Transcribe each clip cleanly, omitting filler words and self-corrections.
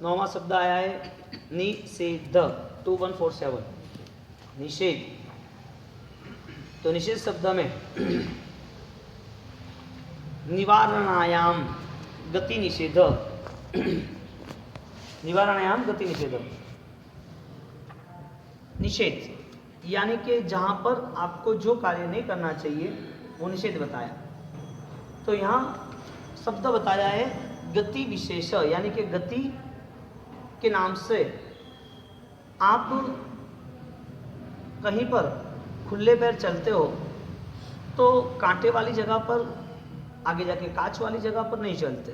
9वां शब्द आया है निषेध 2147 निषेध। तो निषेध शब्द में निवारणायाम गति निषेध निवारणायाम गति निषेध निषेध यानी कि जहां पर आपको जो कार्य नहीं करना चाहिए वो निषेध बताया। तो यहाँ शब्द बताया है गति विशेष यानी कि गति के नाम से आप कहीं पर खुले पैर चलते हो तो कांटे वाली जगह पर आगे जाके कांच वाली जगह पर नहीं चलते।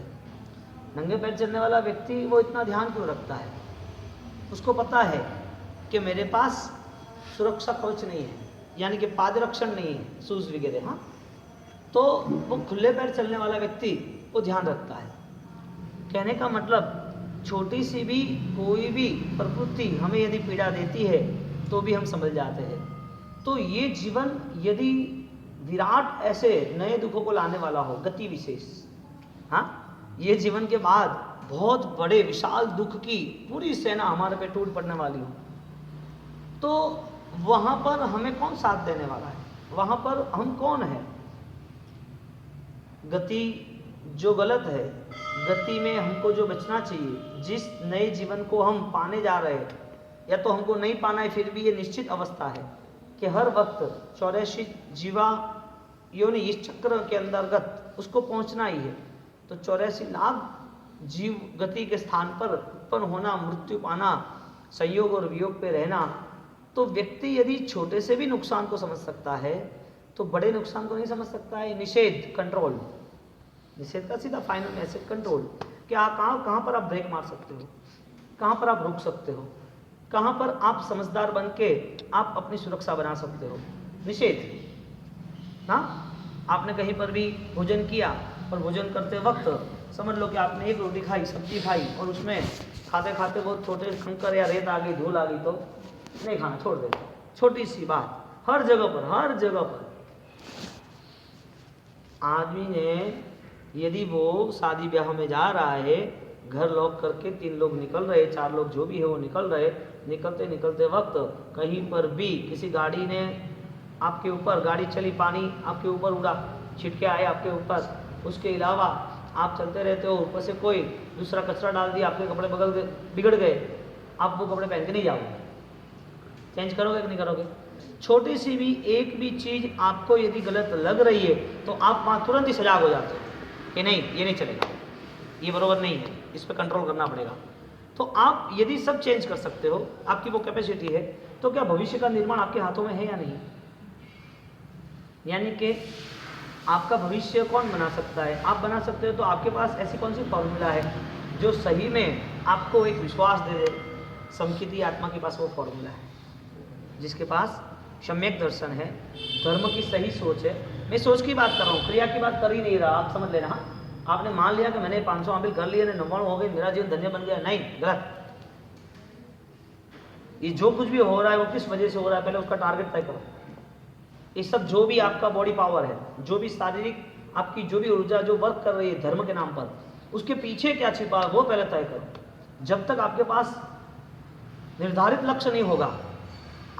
नंगे पैर चलने वाला व्यक्ति वो इतना ध्यान क्यों रखता है? उसको पता है कि मेरे पास सुरक्षा कवच नहीं है यानी कि पाद रक्षण नहीं है, शूज वगैरह। हाँ, तो वो खुले पैर चलने वाला व्यक्ति वो ध्यान रखता है। कहने का मतलब छोटी सी भी कोई भी प्रकृति हमें यदि पीड़ा देती है तो भी हम समझ जाते हैं। तो ये जीवन यदि विराट ऐसे नए दुखों को लाने वाला हो गति विशेष, हाँ, ये जीवन के बाद बहुत बड़े विशाल दुख की पूरी सेना हमारे पे टूट पड़ने वाली हो, तो वहां पर हमें कौन साथ देने वाला है? वहां पर हम कौन है? गति जो गलत है, गति में हमको जो बचना चाहिए, जिस नए जीवन को हम पाने जा रहे हैं या तो हमको नहीं पाना है, फिर भी ये निश्चित अवस्था है कि हर वक्त 84 जीवा योनि इस चक्र के अंतर्गत उसको पहुंचना ही है। तो 84 लाख जीव गति के स्थान पर उत्पन्न होना, मृत्यु पाना, संयोग और वियोग पे रहना। तो व्यक्ति यदि छोटे से भी नुकसान को समझ सकता है तो बड़े नुकसान को नहीं समझ सकता है। निषेध कंट्रोल, निषेध का सीधा फाइनल मैसेज कंट्रोल। क्या कहाँ पर आप ब्रेक मार सकते हो, कहाँ पर आप रुक सकते हो, कहाँ पर आप समझदार बन के आप अपनी सुरक्षा बना सकते हो। निषेध। हाँ, आपने कहीं पर भी भोजन किया और भोजन करते वक्त समझ लो कि आपने एक रोटी खाई, सब्जी खाई और उसमें खाते खाते बहुत छोटे कंकर या रेत आ गई, धूल आ गई, तो नहीं खाना, छोड़ देना। छोटी सी बात, हर जगह पर, हर जगह पर आदमी ने यदि वो शादी ब्याह में जा रहा है, घर लॉक करके 3 लोग निकल रहे, 4 लोग जो भी है वो निकल रहे, निकलते निकलते वक्त कहीं पर भी किसी गाड़ी ने आपके ऊपर, गाड़ी चली, पानी आपके ऊपर उड़ा, छिटके आए आपके ऊपर, उसके अलावा आप चलते रहते हो, ऊपर से कोई दूसरा कचरा डाल दिया, आपके कपड़े बिगड़ गए, आप वो कपड़े पहन के नहीं जाओगे, चेंज करोगे कि नहीं करोगे? छोटी सी भी एक भी चीज़ आपको यदि गलत लग रही है तो आप वहाँ तुरंत ही सजाग हो जाते हो कि नहीं, ये नहीं चलेगा, ये बरोबर नहीं है, इस पर कंट्रोल करना पड़ेगा। तो आप यदि सब चेंज कर सकते हो, आपकी वो कैपेसिटी है, तो क्या भविष्य का निर्माण आपके हाथों में है या नहीं? यानी कि आपका भविष्य कौन बना सकता है? आप बना सकते हो। तो आपके पास ऐसी कौन सी फॉर्मूला है जो सही में आपको एक विश्वास दे दे? समकिती आत्मा के पास वो फॉर्मूला है, जिसके पास सम्यक दर्शन है, धर्म की सही सोच है। मैं सोच की बात कर रहा हूँ, क्रिया की बात कर ही नहीं रहा, आप समझ लेना। हाँ, आपने मान लिया कि मैंने 500 आंबिल कर लिए, 99 हो गई, मेरा जीवन धन्य बन गया, नहीं, गलत। ये जो कुछ भी हो रहा है वो किस वजह से हो रहा है, पहले उसका टारगेट तय करो। ये सब जो भी आपका बॉडी पावर है, जो भी शारीरिक आपकी जो भी ऊर्जा जो वर्क कर रही है धर्म के नाम पर, उसके पीछे क्या छिपा है वो पहले तय करो। जब तक आपके पास निर्धारित लक्ष्य नहीं होगा,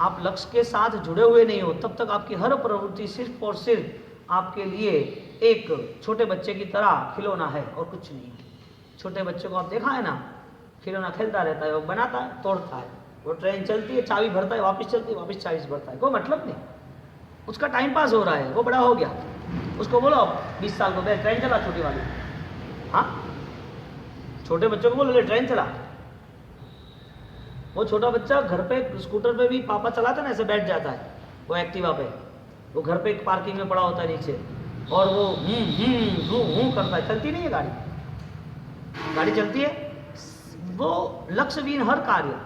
आप लक्ष्य के साथ जुड़े हुए नहीं हो, तब तक आपकी हर प्रवृत्ति सिर्फ और सिर्फ आपके लिए एक छोटे बच्चे की तरह खिलौना है और कुछ नहीं है। छोटे बच्चे को आप देखा है ना, खिलौना खेलता रहता है, वो बनाता है, तोड़ता है, वो ट्रेन चलती है, चाबी भरता है, वापस चलती है, वापस चाबी भरता है, कोई मतलब नहीं, उसका टाइम पास हो रहा है, वो बड़ा हो गया। उसको बोलो 20 साल को ट्रेन चला छोटी वाली, हाँ, छोटे बच्चों को बोलो ट्रेन चला। वो छोटा बच्चा घर पे स्कूटर पे भी पापा चलाते ना, ऐसे बैठ जाता है, वो एक्टिवा पे, वो घर पे एक पार्किंग में पड़ा होता है नीचे, और वो करता है, चलती नहीं है गाड़ी, गाड़ी चलती है, वो लक्ष्यहीन हर कार्य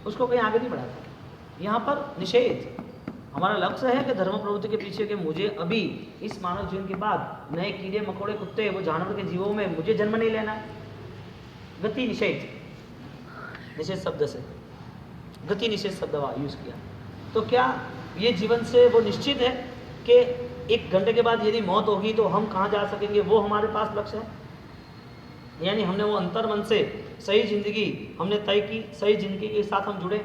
उसको कहीं आगे नहीं बढ़ाता। यहाँ पर निषेध, हमारा लक्ष्य है कि धर्म प्रवृत्ति के पीछे के मुझे अभी इस मानव जीवन के बाद नए कीड़े मकोड़े कुत्ते वो जानवर के जीवों में मुझे जन्म नहीं लेना है। गति निषेध, निषेध शब्द से गति निषेध शब्द यूज किया। तो क्या ये जीवन से वो निश्चित है कि 1 घंटे के बाद यदि मौत होगी तो हम कहाँ जा सकेंगे, वो हमारे पास लक्ष्य है? यानी हमने वो अंतर मन से सही जिंदगी हमने तय की, सही जिंदगी के साथ हम जुड़े,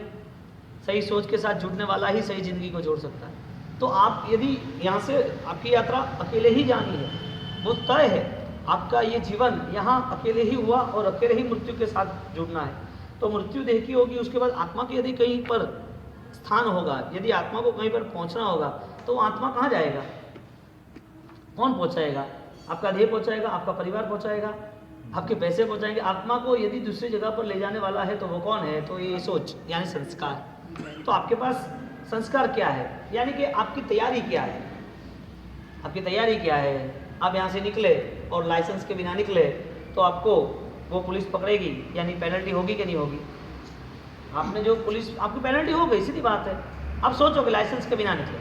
सही सोच के साथ जुड़ने वाला ही सही जिंदगी को जोड़ सकता है। तो आप यदि यहाँ से आपकी यात्रा अकेले ही जानी है, वो तय है, आपका ये जीवन यहाँ अकेले ही हुआ और अकेले ही मृत्यु के साथ जुड़ना है। तो मृत्यु देह की होगी, उसके बाद आत्मा की यदि कहीं पर स्थान होगा, यदि आत्मा को कहीं पर पहुँचना होगा, तो आत्मा कहाँ जाएगा? कौन पहुँचाएगा? आपका देह पहुँचाएगा, आपका परिवार पहुँचाएगा, आपके पैसे पहुँचाएंगे। आत्मा को यदि दूसरी जगह पर ले जाने वाला है तो वो कौन है? तो ये सोच यानी संस्कार। तो आपके पास संस्कार क्या है, यानी कि आपकी तैयारी क्या है? आपकी तैयारी क्या है? आप यहाँ से निकले और लाइसेंस के बिना निकले तो आपको वो पुलिस पकड़ेगी, यानी पेनल्टी होगी कि नहीं होगी? आपने जो पुलिस आपकी पेनल्टी हो गई, सीधी बात है। अब सोचो कि लाइसेंस के बिना निकले,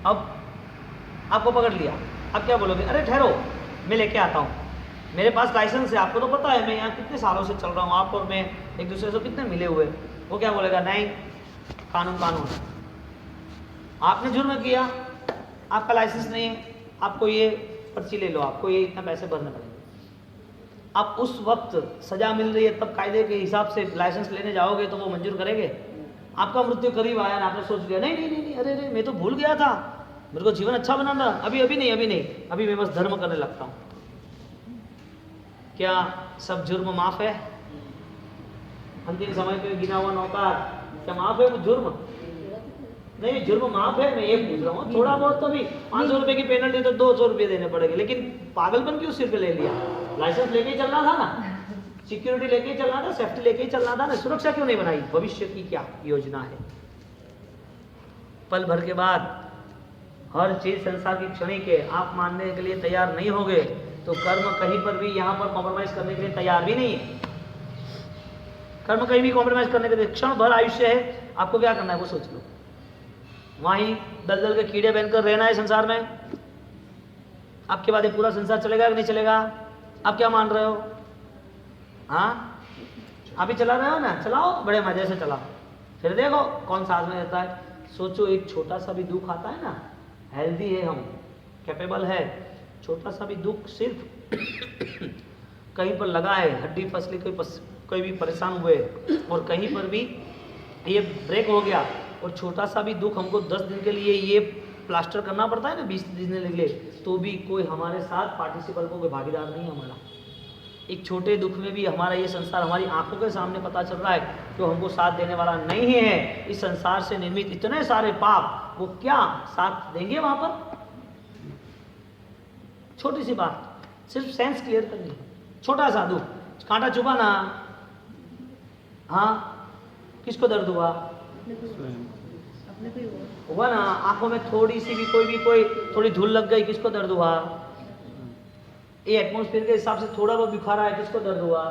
अब आपको पकड़ लिया, अब क्या बोलोगे? अरे ठहरो, मैं लेके आता हूँ, मेरे पास लाइसेंस है, आपको तो पता है मैं यहाँ कितने सालों से चल रहा हूँ, आप और मैं एक दूसरे से कितने मिले हुए। वो क्या बोलेगा? नहीं, कानून कानून। आपने जुर्म किया, आपका लाइसेंस नहीं है, आपको ये पर्ची ले लो, आपको ये इतना पैसे भरने पड़ेंगे। आप उस वक्त सजा मिल रही है, तब कायदे के हिसाब से लाइसेंस लेने जाओगे तो वो मंजूर करेंगे? आपका मृत्यु करीब आया ना, आपने सोच लिया नहीं नहीं नहीं, अरे अरे मैं तो भूल गया था, मेरे को जीवन अच्छा बनाना, अभी नहीं, अभी मैं बस धर्म करने लगता हूँ। क्या सब जुर्म माफ है? अंतिम समय पे गिना हुआ नौकर, क्या माफ है वो जुर्म? नहीं, जुर्म माफ है, मैं ये पूछ रहा हूँ। थोड़ा बहुत तो भी 500 रुपए की पेनल्टी तो 200 रुपये देने पड़ेंगे, लेकिन पागलपन क्यों सिर पे ले लिया? लाइसेंस लेके ही चलना था ना, सिक्योरिटी लेके ही चलना था, सेफ्टी लेके ही चलना था ना, सुरक्षा क्यों नहीं बनाई? भविष्य की क्या योजना है? पल भर के बाद हर चीज संसार की क्षणिक है, आप मानने के लिए तैयार नहीं होगे तो कर्म कहीं पर भी यहाँ पर कॉम्प्रोमाइज करने के लिए तैयार भी नहीं है। कर्म कहीं भी कॉम्प्रोमाइज करने के लिए, क्षण भर आयुष्य है, आपको क्या करना है वो सोच लो। वहीं दलदल के कीड़े बनकर रहना है संसार में। आपके बाद ये पूरा संसार चलेगा कि नहीं चलेगा? आप क्या मान रहे हो? हाँ, अभी चला रहे हो ना, चलाओ, बड़े मजे से चलाओ, फिर देखो कौन साथ में रहता है। सोचो, एक छोटा सा भी दुख आता है ना, हेल्दी है हम, कैपेबल है, छोटा सा भी दुख सिर्फ कहीं पर लगा है, हड्डी फसली, कोई भी परेशान हुए और कहीं पर भी ये ब्रेक हो गया और छोटा सा भी दुख हमको 10 दिन के लिए ये प्लास्टर करना पड़ता है ना, 20 दिन के लिए, तो भी कोई हमारे साथ पार्टिसिपल को कोई भागीदार नहीं है हमारा। एक छोटे दुख में भी हमारा ये संसार हमारी आंखों के सामने पता चल रहा है जो हमको साथ देने वाला नहीं है। इस संसार से निर्मित इतने सारे पाप, वो क्या साथ देंगे वहां पर? छोटी सी बात, सिर्फ सेंस क्लियर करनी है। छोटा सा दुख, कांटा चुभाना, हाँ, किसको दर्द हुआ? हुआ ना। आंखों में थोड़ी सी भी कोई थोड़ी धूल लग गई, किसको दर्द हुआ? ये एटमॉस्फेयर के हिसाब से थोड़ा बहुत बुखार आया, किसको दर्द हुआ?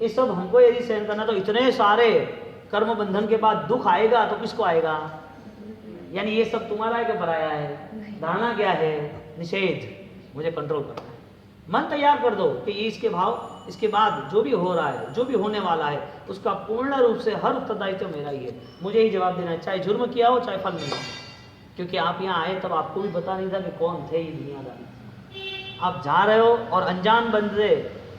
ये सब हमको यदि सहन करना, तो इतने सारे कर्म बंधन के बाद दुख आएगा तो किसको आएगा? यानी ये सब तुम्हारा है कि पराया है? धारणा क्या है? निषेध, मुझे कंट्रोल करना है। मन तैयार कर दो कि इसके भाव, इसके बाद जो भी हो रहा है, जो भी होने वाला है, उसका पूर्ण रूप से हर उत्तरदायित्व मेरा ही है, मुझे ही जवाब देना है, चाहे जुर्म किया हो चाहे फल मिला। क्योंकि आप यहाँ आए तब आपको भी पता नहीं था कि कौन थे ये दुनियादार। आप जा रहे हो और अनजान बंदे,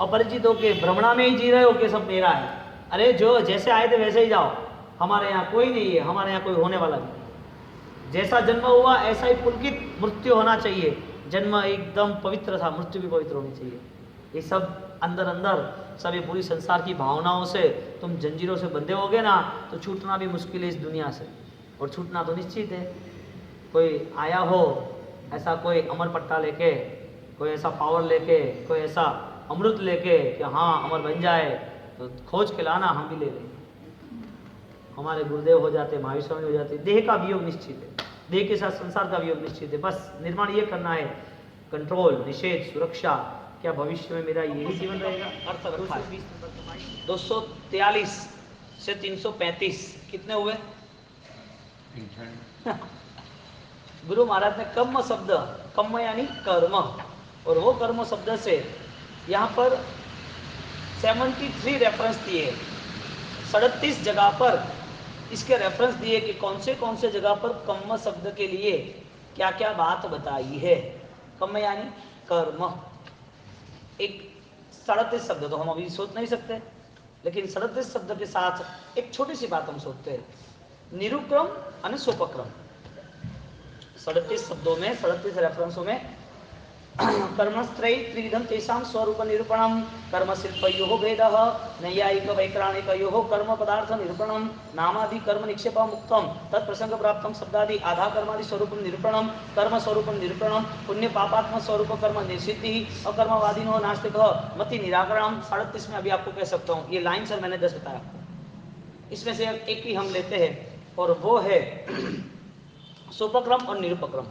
अपरिचित होके भ्रमणा में ही जी रहे हो कि सब मेरा है। अरे जो जैसे आए थे वैसे ही जाओ, हमारे यहाँ कोई नहीं है, हमारे यहाँ कोई होने वाला नहीं। जैसा जन्म हुआ ऐसा ही पुलकित मृत्यु होना चाहिए। जन्म एकदम पवित्र था, मृत्यु भी पवित्र होनी चाहिए। ये सब अंदर अंदर सब ये पूरी संसार की भावनाओं से तुम जंजीरों से बंधे होगे ना, तो छूटना भी मुश्किल है इस दुनिया से, और छूटना तो निश्चित है। कोई आया हो ऐसा, कोई अमर पट्टा लेके, कोई ऐसा पावर लेके, कोई ऐसा अमृत लेके कि हाँ अमर बन जाए, तो खोज के लाना, हम भी ले लेंगे। हमारे गुरुदेव हो जाते, महावीर स्वामी हो जाते। देह का वियोग निश्चित है, देह के साथ संसार का वियोग निश्चित है। बस निर्माण ये करना है, कंट्रोल, निषेध, सुरक्षा। क्या भविष्य में मेरा यही जीवन रहेगा? अर्थ रखा है 243 से 335 कितने हुए? गुरु महाराज ने कर्म शब्द, कर्म यानी कर्म, और वो कर्म शब्द से यहाँ पर 73 रेफरेंस दिए, 37 जगह पर इसके रेफरेंस दिए कि कौन से जगह पर कर्म शब्द के लिए क्या क्या बात बताई है। कर्म यानी कर्म, एक 37 शब्द तो हम अभी सोच नहीं सकते, लेकिन 37 शब्द के साथ एक छोटी सी बात हम सोचते हैं, निरुक्रम और सोपक्रम। 37 शब्दों में, 37 रेफरेंसों में कर्मस्त्रय त्रिविधम तेषां स्वरूप निरूपणम, कर्म शिल्पयोः भेदः, नैयायिक वैक्राणिकयोः कर्म पदार्थ निरूपणम, नामादि कर्म निक्षेप मुक्तम, तत्प्रसंग प्राप्तम शब्दादि आधा कर्मादि स्वरूप निरूपणम, कर्म स्वरूप निरूपणम, पुण्य पापात्म स्वरूप कर्म निषिद्धि, अकर्मवादिनो नास्तिकः मति निराकरणम। 37 में अभी आपको कह सकता हूँ, ये लाइन सर मैंने 10 बताया आपको, इसमें से एक ही हम लेते हैं और वो है सोपक्रम और निरूपक्रम।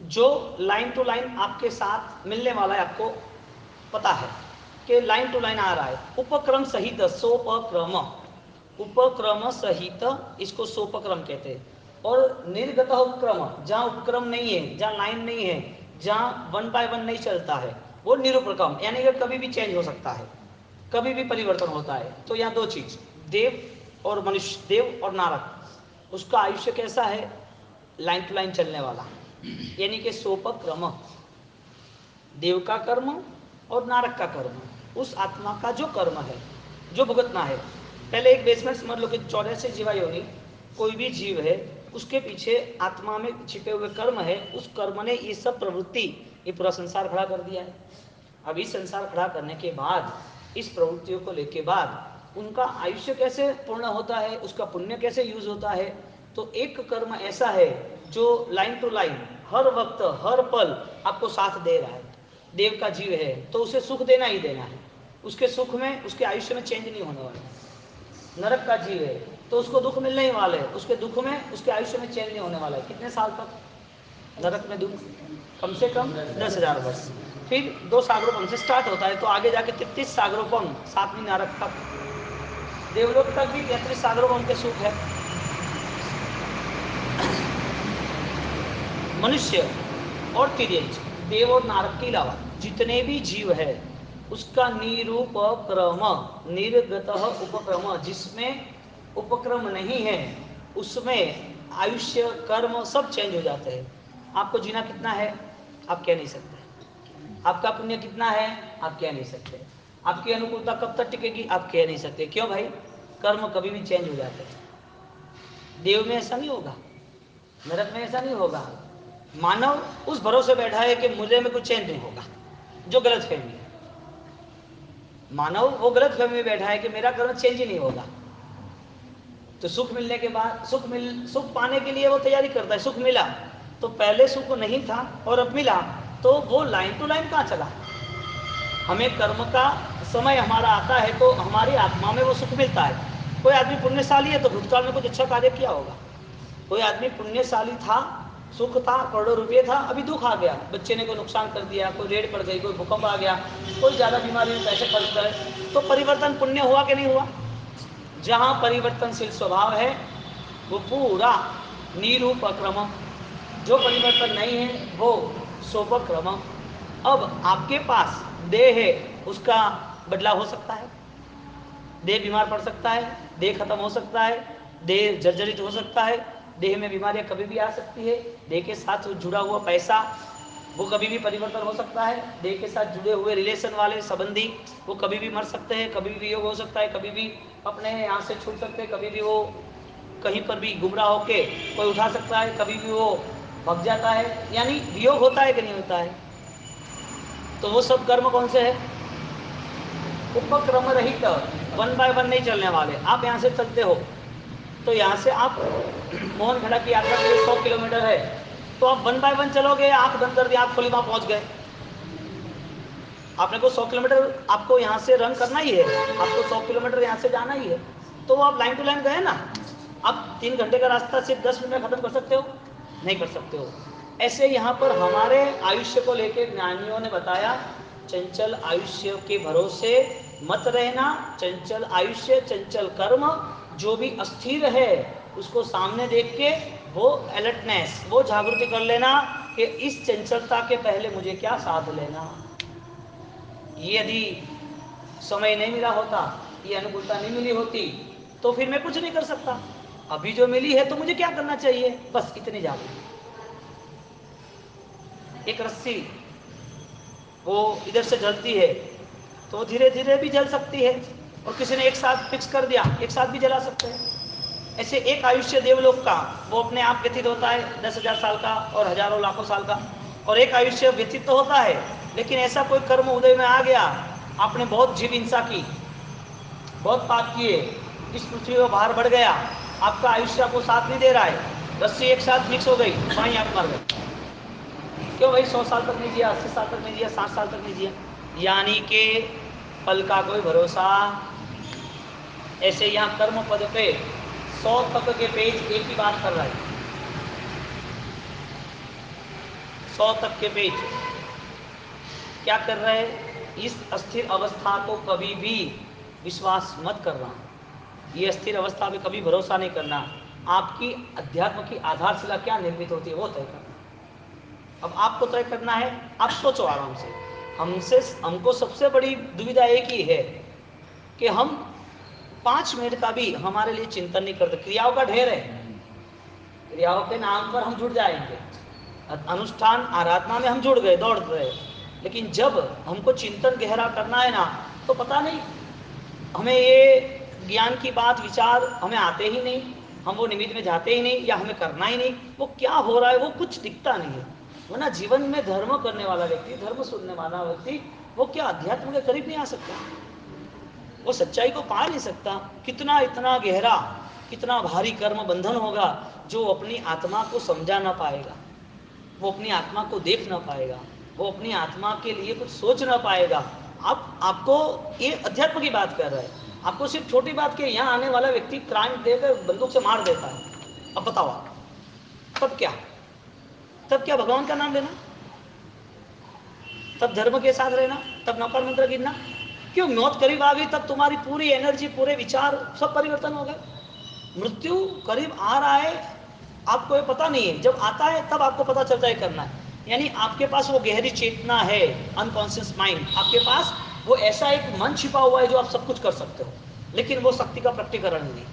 जो लाइन टू लाइन आपके साथ मिलने वाला है, आपको पता है कि लाइन टू लाइन आ रहा है, उपक्रम सहित सोपक्रम, उपक्रम सहित इसको सोपक्रम कहते हैं। और निर्गत उपक्रम, जहाँ उपक्रम नहीं है, जहाँ लाइन नहीं है, जहाँ 1 बाय 1 नहीं चलता है, वो निरूपक्रम, यानी कि कभी भी चेंज हो सकता है, कभी भी परिवर्तन होता है। तो यहाँ दो चीज, देव और मनुष्य, देव और नारक, उसका आयुष्य कैसा है, लाइन टू लाइन चलने वाला, यानी कि सोपक्रम, देव का कर्म और नारक का कर्म, उस आत्मा का जो कर्म है, जो भुगतना है। पहले एक बेसमेंट समझ लो कि 84 जीवा योनि, कोई भी जीव है, उसके पीछे आत्मा में छिपे हुए कर्म है, उस कर्म ने ये सब प्रवृत्ति, ये पूरा संसार खड़ा कर दिया है। अब इस संसार खड़ा करने के बाद, इस प्रवृत्तियों को लेके बाद उनका आयुष्य कैसे पूर्ण होता है, उसका पुण्य कैसे यूज होता है। तो एक कर्म ऐसा है जो लाइन टू लाइन हर वक्त हर पल आपको साथ दे रहा है। देव का जीव है तो उसे सुख देना ही देना है, उसके सुख में, उसके आयुष्य में चेंज नहीं होने वाला। नरक का जीव है तो उसको दुख मिलने ही वाले है, उसके दुख में, उसके आयुष्य में चेंज नहीं होने वाला है। कितने साल तक नरक में दुख, कम से कम 10,000 वर्ष। फिर 2 सागरोपम से स्टार्ट होता है, तो आगे जाके 33 सागरोपम, 7वीं नरक तक, देवलोक तक भी 33 सागरोपम के सुख है। मनुष्य और तिर्यज, देव और नारक के अलावा जितने भी जीव है, उसका निरूपक्रम, निर्गत उपक्रम, जिसमें उपक्रम नहीं है, उसमें आयुष्य कर्म सब चेंज हो जाते हैं। आपको जीना कितना है आप कह नहीं सकते, आपका पुण्य कितना है आप कह नहीं सकते, आपकी अनुकूलता कब तक टिकेगी आप कह नहीं सकते। क्यों भाई, कर्म कभी भी चेंज हो जाते हैं। देव में ऐसा नहीं होगा, नरक में ऐसा नहीं होगा। मानव उस भरोसे बैठा है कि मुझे में कुछ चेंज नहीं होगा, जो गलत फहमी है। मानव वो गलत फहमी में बैठा है कि मेरा कर्म चेंज ही नहीं होगा। तो सुख मिलने के बाद, सुख पाने के लिए वो तैयारी करता है। सुख मिला तो पहले सुख नहीं था और अब मिला, तो वो लाइन टू लाइन कहाँ चला। हमें कर्म का समय हमारा आता है तो हमारी आत्मा में वो सुख मिलता है। कोई आदमी पुण्यशाली है तो भूतकाल में कुछ अच्छा कार्य किया होगा। कोई आदमी पुण्यशाली था, सुख था, करोड़ों रुपये था, अभी दुख आ गया, बच्चे ने कोई नुकसान कर दिया, कोई रेड पड़ गई, कोई भूकंप आ गया, कोई ज़्यादा बीमारी में पैसे खर्च करे, तो परिवर्तन पुण्य हुआ कि नहीं हुआ। जहाँ परिवर्तनशील स्वभाव है वो पूरा निरूपक्रम, जो परिवर्तन नहीं है वो सोपक्रम। अब आपके पास देह है, उसका बदलाव हो सकता है, देह बीमार पड़ सकता है, देह खत्म हो सकता है, देह जर्जरित हो सकता है, देह में बीमारियां कभी भी आ सकती है, देह के साथ जुड़ा हुआ पैसा वो कभी भी परिवर्तन हो सकता है, देह के साथ जुड़े हुए रिलेशन वाले संबंधी वो कभी भी मर सकते हैं, कभी भी वियोग हो सकता है, कभी भी अपने यहाँ से छूट सकते हैं, कभी भी वो कहीं पर भी गुमराह होके कोई उठा सकता है, कभी भी वो भग जाता है, यानी वियोग होता है कि नहीं होता है। तो वो सब कर्म कौन से है, उपक्रम रहित, 1 बाय 1 नहीं चलने वाले। आप यहाँ से चलते हो तो यहाँ से आप मोहनखड़ा की यात्रा के लिए 100 किलोमीटर है, तो आप 1 बाय 1 चलोगे, आंख बंद कर दी, आप खोली, वहां पहुंच गए। आपने को 100 किलोमीटर आपको यहाँ से रन करना ही है, आपको 100 किलोमीटर यहाँ से जाना ही है, तो आप लाइन टू लाइन गए ना। आप 3 घंटे का रास्ता सिर्फ 10 मिनट में खत्म कर सकते हो, नहीं कर सकते हो। ऐसे यहाँ पर हमारे आयुष्य को लेकर ज्ञानियों ने बताया, चंचल आयुष्य के भरोसे मत रहना, चंचल आयुष्य, चंचल कर्म, जो भी अस्थिर है उसको सामने देख के वो अलर्टनेस, वो जागृति कर लेना कि इस चंचलता के पहले मुझे क्या साध लेना। ये यदि समय नहीं मिला होता, ये अनुकूलता नहीं मिली होती, तो फिर मैं कुछ नहीं कर सकता। अभी जो मिली है तो मुझे क्या करना चाहिए, बस इतनी जागृति। एक रस्सी वो इधर से जलती है, तो धीरे धीरे भी जल सकती है, और किसी ने एक साथ फिक्स कर दिया, एक साथ भी जला सकते हैं। ऐसे एक आयुष्य देवलोक का वो अपने आप व्यतीत होता है 10,000 साल का और हजारों लाखों साल का, और एक आयुष्य व्यतीत तो होता है, लेकिन ऐसा कोई कर्म उदय में आ गया, आपने बहुत जीव हिंसा की, बहुत पाप किए, इस पृथ्वी को बाहर बढ़ गया, आपका आयुष्य आपको साथ नहीं दे रहा है, रस्सी एक साथ मिक्स हो गई, वहीं आप मर गए। क्यों भाई 100 साल तक नहीं जिया, 80 साल तक नहीं जिया, 60 साल तक नहीं जिया, यानी कि फल का कोई भरोसा। ऐसे यहाँ कर्म पद पे 100 तक के पेज एक ही बात कर रहा है, 100 तक के पेज क्या कर रहे हैं, इस अस्थिर अवस्था को कभी भी विश्वास मत करना, ये अस्थिर अवस्था पे कभी भरोसा नहीं करना। आपकी अध्यात्म की आधारशिला क्या निर्मित होती है वो तय करना। अब आपको तय करना है, आप सोचो आराम से। हमको सबसे बड़ी दुविधा एक ही है कि हम 5 मिनट का भी हमारे लिए चिंतन नहीं करते। क्रियाओं का ढेर है, क्रियाओं के नाम पर हम जुड़ जाएंगे, अनुष्ठान आराधना में हम जुड़ गए, दौड़ रहे, लेकिन जब हमको चिंतन गहरा करना है ना, तो पता नहीं हमें ये ज्ञान की बात विचार हमें आते ही नहीं, हम वो निमित्त में जाते ही नहीं, या हमें करना ही नहीं, वो क्या हो रहा है वो कुछ दिखता नहीं है। वरना जीवन में धर्म करने वाला व्यक्ति, धर्म सुनने वाला व्यक्ति, वो क्या अध्यात्म के करीब नहीं आ सकता, वो सच्चाई को पा नहीं सकता। कितना इतना गहरा, कितना भारी कर्म बंधन होगा जो अपनी आत्मा को समझा ना पाएगा, वो अपनी आत्मा को देख ना पाएगा, वो अपनी आत्मा के लिए कुछ सोच ना पाएगा। आपको ये अध्यात्म की बात कर रहा है, आपको सिर्फ छोटी बात के यहाँ आने वाला व्यक्ति क्राइम देकर बंदूक से मार देता है, अब बताओ आप, तब क्या, तब क्या भगवान का नाम लेना, तब धर्म के साथ रहना, तब नौकर मंत्र गिनना? क्यों, मौत करीब आ गई तब तुम्हारी पूरी एनर्जी, पूरे विचार सब परिवर्तन हो गए। मृत्यु करीब आ रहा है, आपको ये पता नहीं है, जब आता है तब आपको पता चलता है करना है। यानी आपके पास वो गहरी चेतना है, अनकॉन्शियस माइंड, आपके पास वो ऐसा एक मन छिपा हुआ है जो आप सब कुछ कर सकते हो, लेकिन वो शक्ति का प्रकटीकरण नहीं।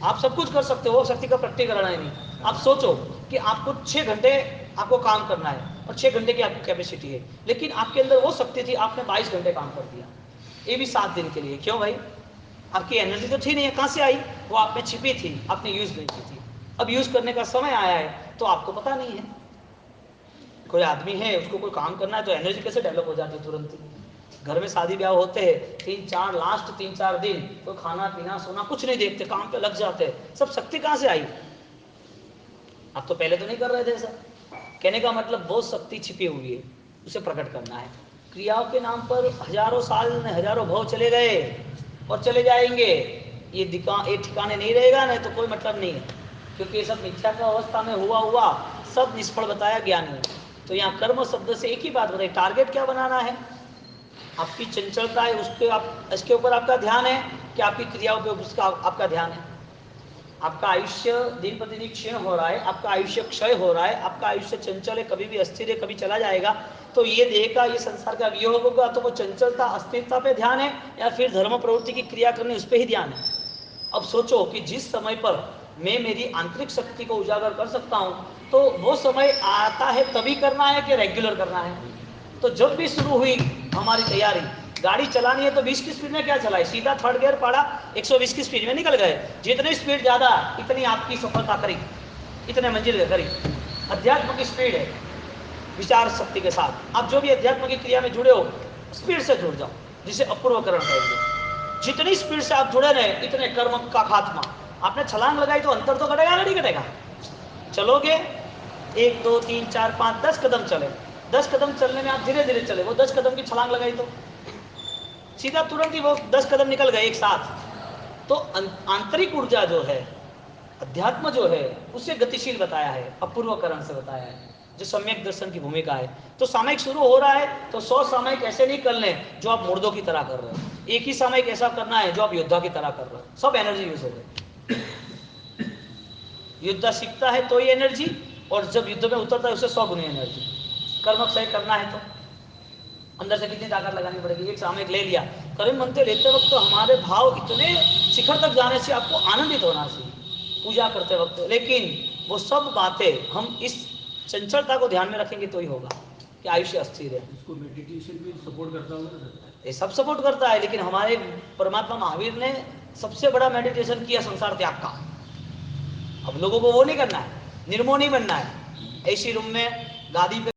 आप सब कुछ कर सकते हो, वो शक्ति का प्रकटीकरण है नहीं। आप सोचो कि आपको 6 घंटे आपको काम करना है और 6 घंटे की आपकी कैपेसिटी है, लेकिन आपके अंदर वो शक्ति थी, आपने 22 घंटे काम कर दिया, ये भी 7 दिन के लिए। क्यों भाई, आपकी एनर्जी तो थी नहीं है, कहाँ से आई? वो आप में छिपी थी, आपने यूज नहीं की थी। अब यूज करने का समय आया है तो आपको पता नहीं है। कोई आदमी है, उसको कोई काम करना है तो एनर्जी कैसे डेवलप हो जाती है तुरंत ही। घर में शादी ब्याह होते हैं, 3-4 लास्ट 3-4 दिन तो खाना पीना सोना कुछ नहीं देखते, काम पे लग जाते हैं, सब शक्ति कहाँ से आई? आप तो पहले तो नहीं कर रहे थे सर। कहने का मतलब बहुत शक्ति छिपी हुई है, उसे प्रकट करना है। क्रियाओं के नाम पर हजारों साल में हजारों भाव चले गए और चले जाएंगे, ये ठिकाने नहीं रहेगा, नहीं तो कोई मतलब नहीं है, क्योंकि ये सब मिथ्या का अवस्था में हुआ सब निष्फल बताया ज्ञान में। तो यहाँ कर्म शब्द से एक ही बात बताई, टारगेट क्या बनाना है? आपकी चंचलता है, इसके ऊपर आपका ध्यान है कि आपकी क्रियाओं पे उसका आपका ध्यान है। आपका आयुष्य दिन प्रतिदिन क्षीण हो रहा है, आपका आयुष्य क्षय हो रहा है, आपका आयुष्य चंचल है, कभी भी अस्थिर है, कभी चला जाएगा। तो ये देह का, ये संसार का वियोग होगा, तो वो चंचलता अस्थिरता पे ध्यान है या फिर धर्म प्रवृत्ति की क्रिया करनी उस पर ही ध्यान है? अब सोचो कि जिस समय पर मैं मेरी आंतरिक शक्ति को उजागर कर सकता हूँ, तो वो समय आता है तभी करना है कि रेगुलर करना है? तो जब भी शुरू हुई हमारी तैयारी, गाड़ी चलानी है तो 20 की स्पीड में क्या चलाए, सीधा थर्ड गियर पड़ा, 120 की स्पीड में निकल गए। जितनी स्पीड ज़्यादा इतनी आपकी सफलता करीब, इतने मंजिल करीब। अध्यात्म की स्पीड है विचार शक्ति के साथ। आप जो भी अध्यात्म की क्रिया में जुड़े हो, स्पीड से जुड़ जाओ, जिसे अपूर्वकरण कहेंगे। जितनी स्पीड से आप जुड़े रहे, इतने कर्म का खात्मा। आपने छलांग लगाई तो अंतर तो घटेगा नहीं घटेगा? चलोगे 1 2 3 4 5 10 कदम चले, 10 कदम चलने में आप धीरे धीरे चले, वो 10 कदम की छलांग लगाई तो सीधा तुरंत ही वो 10 कदम निकल गए एक साथ। तो आंतरिक ऊर्जा जो है, अध्यात्म जो है, उसे गतिशील बताया है, अपूर्वकरण से बताया है, जो सम्यक दर्शन की भूमिका है। तो सामयिक शुरू हो रहा है तो 100 सामयिक ऐसे नहीं कर लें जो आप मुर्दों की तरह कर रहे हो, एक ही सामयिक ऐसा करना है जो आप योद्धा की तरह कर रहे हो, सब एनर्जी यूज हो गई। युद्ध सीखता है तो ही एनर्जी, और जब युद्ध में उतरता है उसे 100 गुनी एनर्जी। कर्म क्षय करना है तो अंदर से कितनी ताकत लगानी पड़ेगी? एक सामयिक ले लिया, कर्म मंत्र लेते वक्त तो हमारे भाव इतने शिखर तक जाने से आपको आनंदित होना चाहिए पूजा करते वक्त, लेकिन वो सब बातें हम इस चंचलता को ध्यान में रखेंगे तो ही होगा कि आयुष्य अस्थिर है। इसको मेडिटेशन भी सपोर्ट करता होगा ना सर? ये सब सपोर्ट करता है, लेकिन हमारे परमात्मा महावीर ने सबसे बड़ा मेडिटेशन किया संसार त्याग का। अब लोगों को वो नहीं करना है, निर्मोह नहीं बनना है, ऐसी रूम में गादी पे